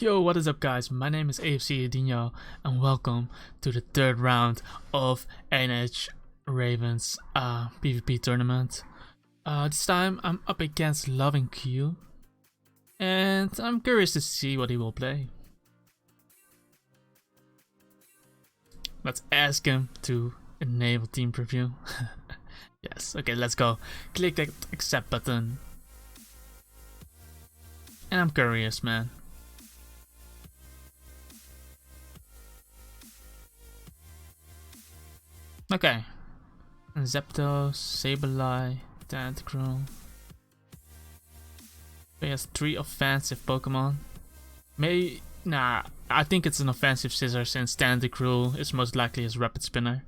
Yo, what is up guys? My name is AFC Edinho and welcome to the third round of NH Ravens PvP tournament. This time I'm up against Loving Q and I'm curious to see what he will play. Let's ask him to enable team preview. Yes, okay, let's go. Click that accept button. And I'm curious, man. Okay. Zapdos, Sableye, Tentacruel. He has 3 offensive Pokemon. Nah, I think it's an offensive Scissor since Tentacruel is most likely his Rapid Spinner.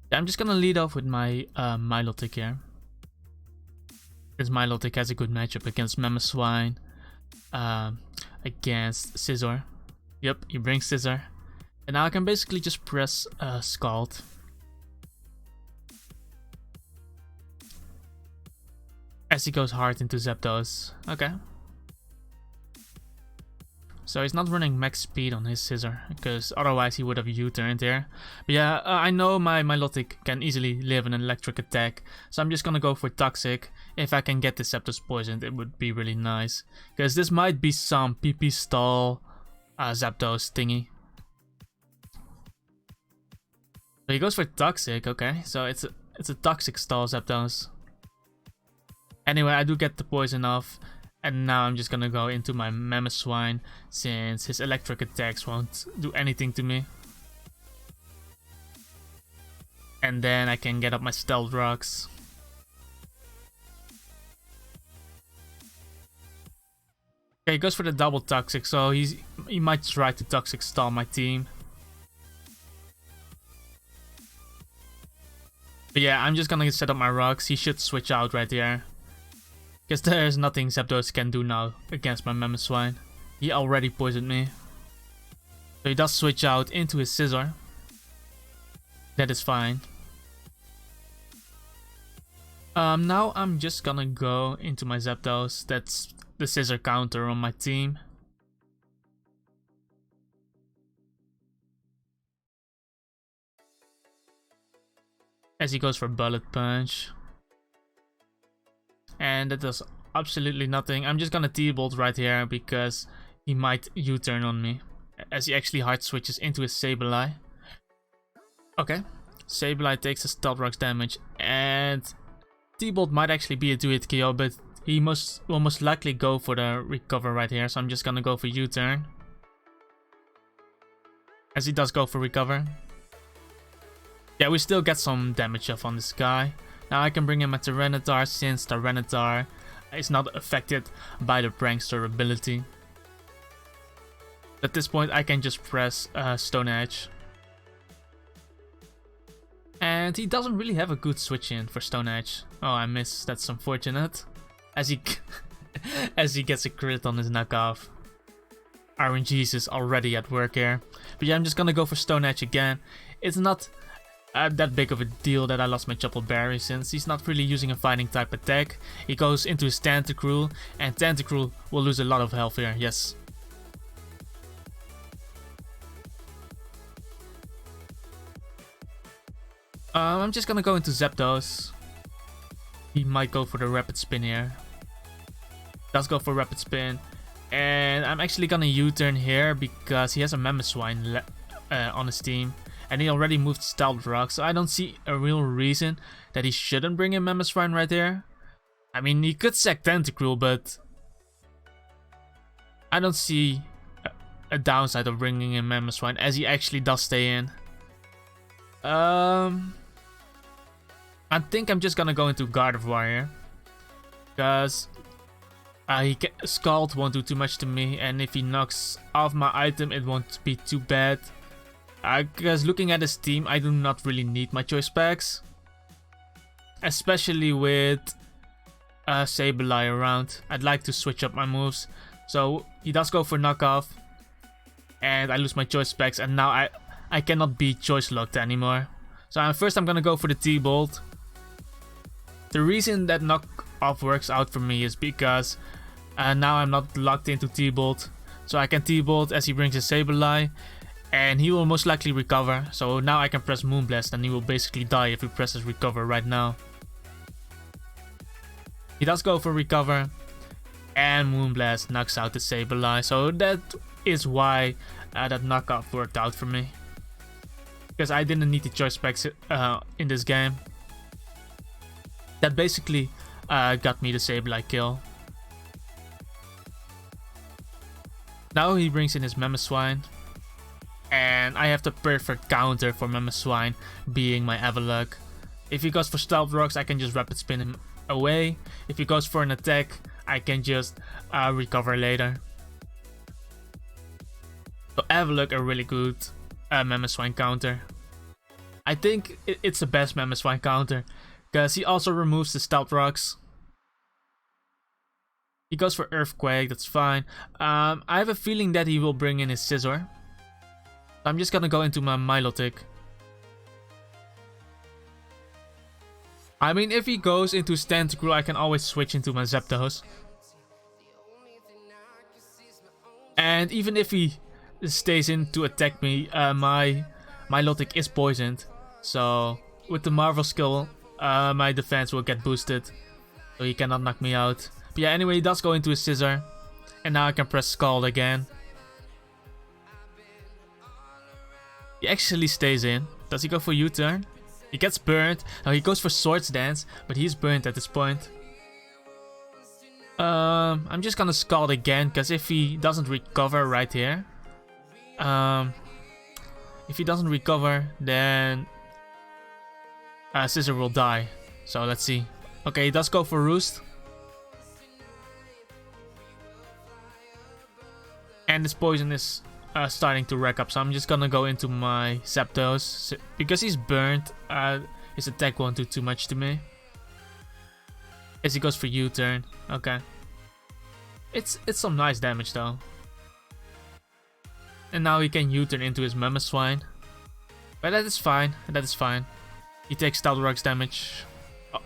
Yeah, I'm just gonna lead off with my Milotic here. Because Milotic has a good matchup against Mamoswine, against Scizor. Yep, he brings Scizor. And now I can basically just press Scald. As he goes hard into Zapdos. Okay. So he's not running max speed on his Scizor, because otherwise he would have U-turned there. But yeah, I know my Milotic can easily live an electric attack, so I'm just gonna go for Toxic. If I can get the Zapdos poisoned, it would be really nice. Because this might be some PP stall Zapdos thingy. So he goes for Toxic, okay, so it's a Toxic stall Zapdos. Anyway, I do get the poison off, and now I'm just gonna go into my Mamoswine since his electric attacks won't do anything to me. And then I can get up my Stealth Rocks. Okay, he goes for the double Toxic, so he might try to Toxic stall my team. But yeah, I'm just gonna set up my rocks. He should switch out right there. Because there's nothing Zapdos can do now against my Mamoswine. He already poisoned me. So he does switch out into his Scizor. That is fine. Now I'm just gonna go into my Zapdos. That's the Scizor counter on my team. As he goes for Bullet Punch. And that does absolutely nothing. I'm just gonna T-Bolt right here because he might U-turn on me. As he actually hard switches into his Sableye. Okay. Sableye takes a Stealth Rocks damage. And T-Bolt might actually be a 2-hit KO, but he will most likely go for the recover right here. So I'm just gonna go for U-turn. As he does go for recover. Yeah, we still get some damage off on this guy. Now I can bring in my Tyranitar since Tyranitar is not affected by the Prankster ability. At this point I can just press Stone Edge. And he doesn't really have a good switch in for Stone Edge. Oh, I missed. That's unfortunate. As he as he gets a crit on his knockoff. RNG's is already at work here. But yeah, I'm just gonna go for Stone Edge again. It's not that big of a deal that I lost my Chople Berry since he's not really using a fighting type attack. He goes into his Tentacruel and Tentacruel will lose a lot of health here, yes. I'm just gonna go into Zapdos. He might go for the Rapid Spin here. Does go for Rapid Spin. And I'm actually gonna U-turn here because he has a Mamoswine on his team. And he already moved Stealth Rock, so I don't see a real reason that he shouldn't bring in Mamoswine right there. I mean, he could sack Tentacruel, but I don't see a downside of bringing in Mamoswine, as he actually does stay in. I think I'm just gonna go into Gardevoir here, because Scald won't do too much to me, and if he knocks off my item, it won't be too bad. Because looking at his team, I do not really need my choice packs. Especially with Sableye around. I'd like to switch up my moves. So he does go for knockoff. And I lose my choice packs. And now I cannot be choice locked anymore. So first I'm gonna go for the T-Bolt. The reason that knockoff works out for me is because now I'm not locked into T-Bolt. So I can T-Bolt as he brings his Sableye, and he will most likely recover. So now I can press Moonblast and he will basically die if he presses recover right now. He does go for recover, and Moonblast knocks out the Sableye. So that is why that knockoff worked out for me. Because I didn't need the choice specs in this game. That basically got me the Sableye kill. Now he brings in his Mamoswine. And I have the perfect counter for Mamoswine, being my Avalugg. If he goes for Stealth Rocks, I can just Rapid Spin him away. If he goes for an attack, I can just recover later. So Avalugg a really good Mamoswine counter. I think it's the best Mamoswine counter, because he also removes the Stealth Rocks. He goes for Earthquake, that's fine. I have a feeling that he will bring in his Scizor. I'm just gonna go into my Milotic. I mean, if he goes into Tentacruel, I can always switch into my Zapdos. And even if he stays in to attack me, my Milotic is poisoned. So with the Marvel skill, my defense will get boosted. So he cannot knock me out. But yeah, anyway, he does go into his Scizor. And now I can press Scald again. He actually stays in. Does he go for U-turn? He gets burned. Now he goes for Swords Dance, but he's burned at this point. I'm just gonna Scald again, because if he doesn't recover right here, if he doesn't recover, then Scizor will die. So let's see. Okay, he does go for Roost. And this poison is starting to rack up, so I'm just gonna go into my Zapdos. Because he's burnt, his attack won't do too much to me. As he goes for U-turn. Okay. It's some nice damage though. And now he can U-turn into his Mamoswine. But that is fine, that is fine. He takes Stealth Rocks damage.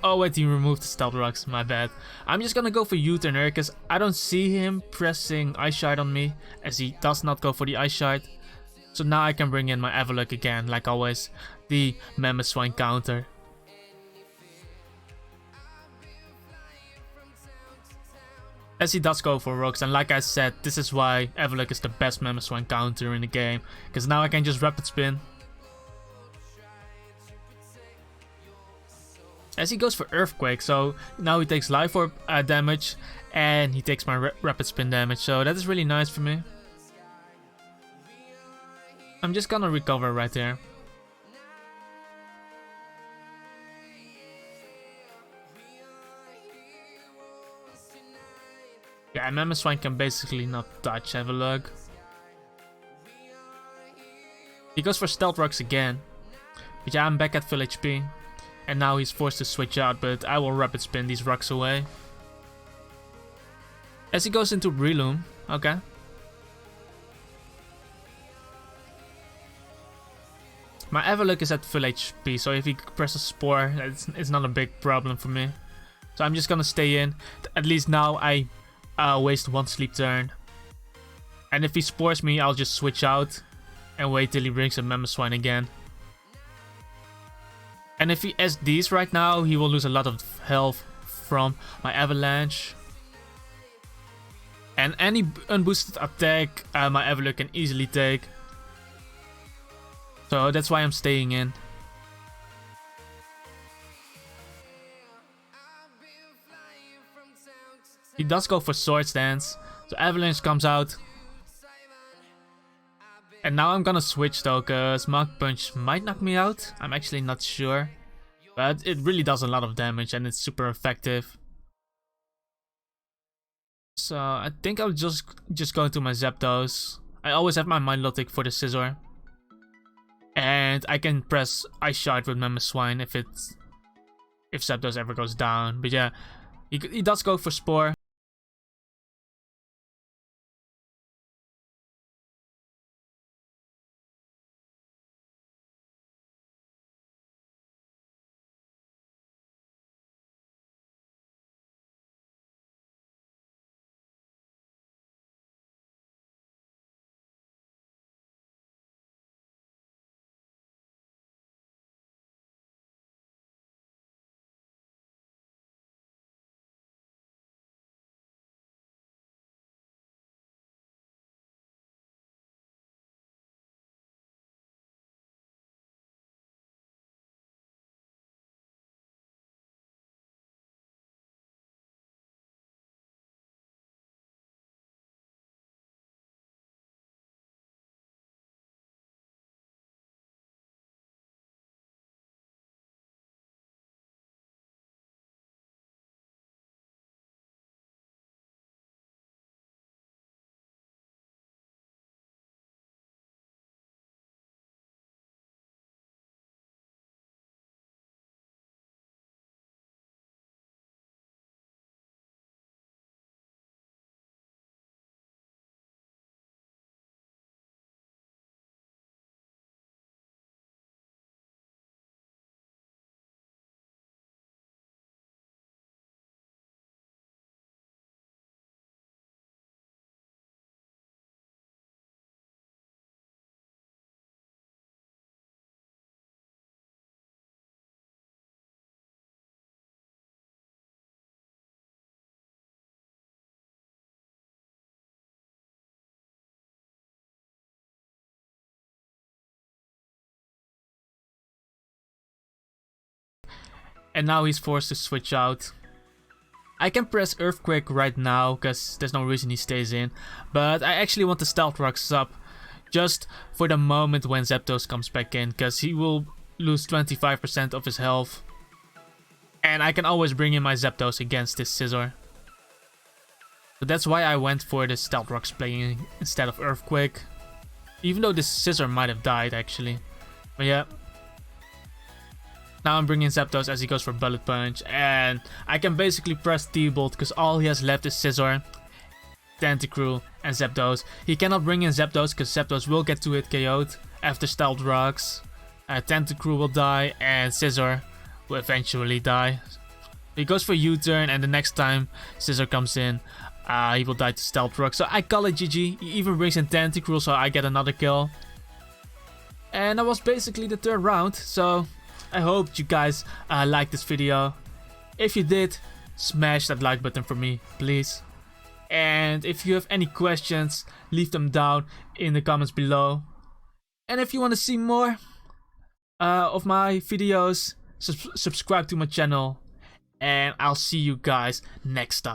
Oh wait, he removed the Stealth Rocks, my bad. I'm just gonna go for U-turn here, because I don't see him pressing Ice Shard on me, as he does not go for the Ice Shard. So now I can bring in my Avalugg again, like always, the Mamoswine counter. As he does go for Rocks, and like I said, this is why Avalugg is the best Mamoswine counter in the game, because now I can just Rapid Spin. As he goes for Earthquake, so now he takes Life Orb damage, and he takes my Rapid Spin damage, so that is really nice for me. I'm just gonna recover right there. Yeah, Mamoswine can basically not touch Avalugg. He goes for Stealth Rocks again. But yeah, I'm back at full HP. And now he's forced to switch out, but I will Rapid Spin these rocks away. As he goes into Breloom, okay. My Avalugg is at full HP, so if he presses Spore, it's not a big problem for me. So I'm just gonna stay in. At least now I waste one sleep turn. And if he Spores me, I'll just switch out and wait till he brings a Mamoswine again. And if he SDs right now, he will lose a lot of health from my Avalanche. And any unboosted attack my Avalugg can easily take. So that's why I'm staying in. He does go for Swords Dance. So Avalanche comes out. And now I'm gonna switch though, cause Mach Punch might knock me out. I'm actually not sure. But it really does a lot of damage and it's super effective. So I think I'll just go into my Zapdos. I always have my Milotic for the Scizor. And I can press Ice Shard with Mamoswine if Zapdos ever goes down. But yeah, he does go for Spore. and now he's forced to switch out. I can press Earthquake right now, because there's no reason he stays in, but I actually want the Stealth Rocks up, just for the moment when Zapdos comes back in, because he will lose 25% of his health. And I can always bring in my Zapdos against this Scizor. So that's why I went for the Stealth Rocks playing instead of Earthquake. Even though this Scizor might have died actually. But yeah. Now I'm bringing Zapdos as he goes for Bullet Punch, and I can basically press T-Bolt because all he has left is Scizor, Tentacruel, and Zapdos. He cannot bring in Zapdos because Zapdos will get 2-hit KO'd after Stealth Rocks. Tentacruel will die and Scizor will eventually die. He goes for U-turn, and the next time Scizor comes in, he will die to Stealth Rock. So I call it GG. He even brings in Tentacruel, so I get another kill. And that was basically the third round. So I hope you guys liked this video. If you did, smash that like button for me, please. And if you have any questions, leave them down in the comments below. And if you want to see more of my videos, subscribe to my channel. And I'll see you guys next time.